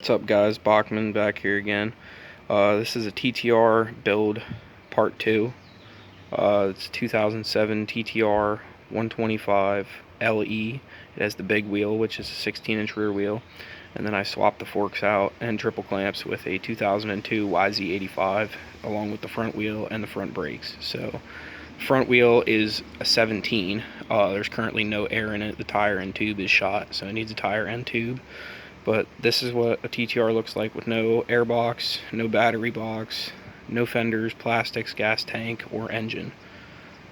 What's up, guys? Bachman back here again. This is a TTR build part 2. It's 2007 TTR 125 LE. It has the big wheel, which is a 16-inch rear wheel, and then I swapped the forks out and triple clamps with a 2002 YZ85 along with the front wheel and the front brakes. So the front wheel is a 17. There's currently no air in it. The tire and tube is shot, so it needs a tire and tube. But this is what a TTR looks like with no air box, no battery box, no fenders, plastics, gas tank, or engine.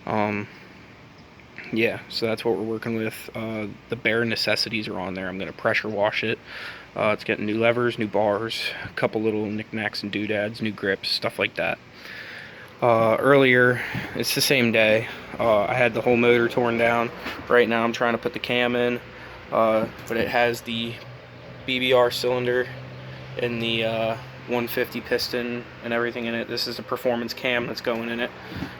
Yeah, so that's what we're working with. The bare necessities are on there. I'm going to pressure wash it. It's getting new levers, new bars, a couple little knickknacks and doodads, new grips, stuff like that. Earlier, it's the same day, I had the whole motor torn down. Right now I'm trying to put the cam in, but it has the BBR cylinder and the 150 piston and everything in it. This is a performance cam that's going in it,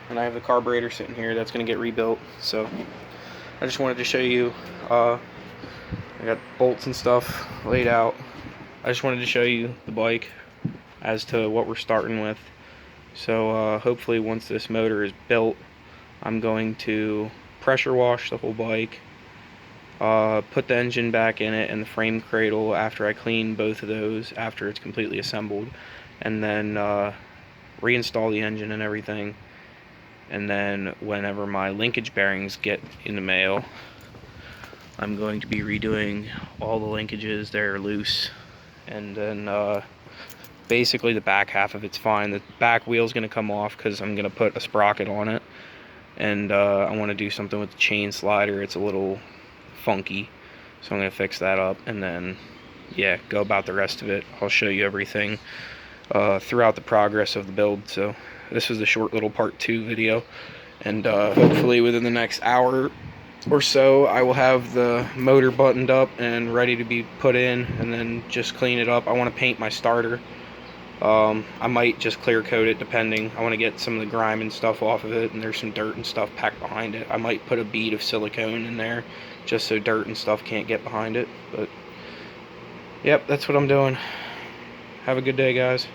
and I have the carburetor sitting here that's going to get rebuilt. So I just wanted to show you, I got bolts and stuff laid out. I just wanted to show you the bike as to what we're starting with. So hopefully once this motor is built, I'm going to pressure wash the whole bike, put the engine back in it and the frame cradle after I clean both of those after it's completely assembled, and then reinstall the engine and everything. And then whenever my linkage bearings get in the mail, I'm going to be redoing all the linkages that are loose, and then basically the back half of it's fine. The back wheel's going to come off because I'm going to put a sprocket on it, and I want to do something with the chain slider. It's a little funky, so I'm going to fix that up, and then yeah, go about the rest of it. I'll show you everything throughout the progress of the build. So this was a short little part 2 video, and hopefully within the next hour or so I will have the motor buttoned up and ready to be put in, and then just clean it up. I want to paint my starter. I might just clear coat it depending. I want to get some of the grime and stuff off of it, and there's some dirt and stuff packed behind it. I might put a bead of silicone in there just so dirt and stuff can't get behind it. But yep, that's what I'm doing. Have a good day, guys.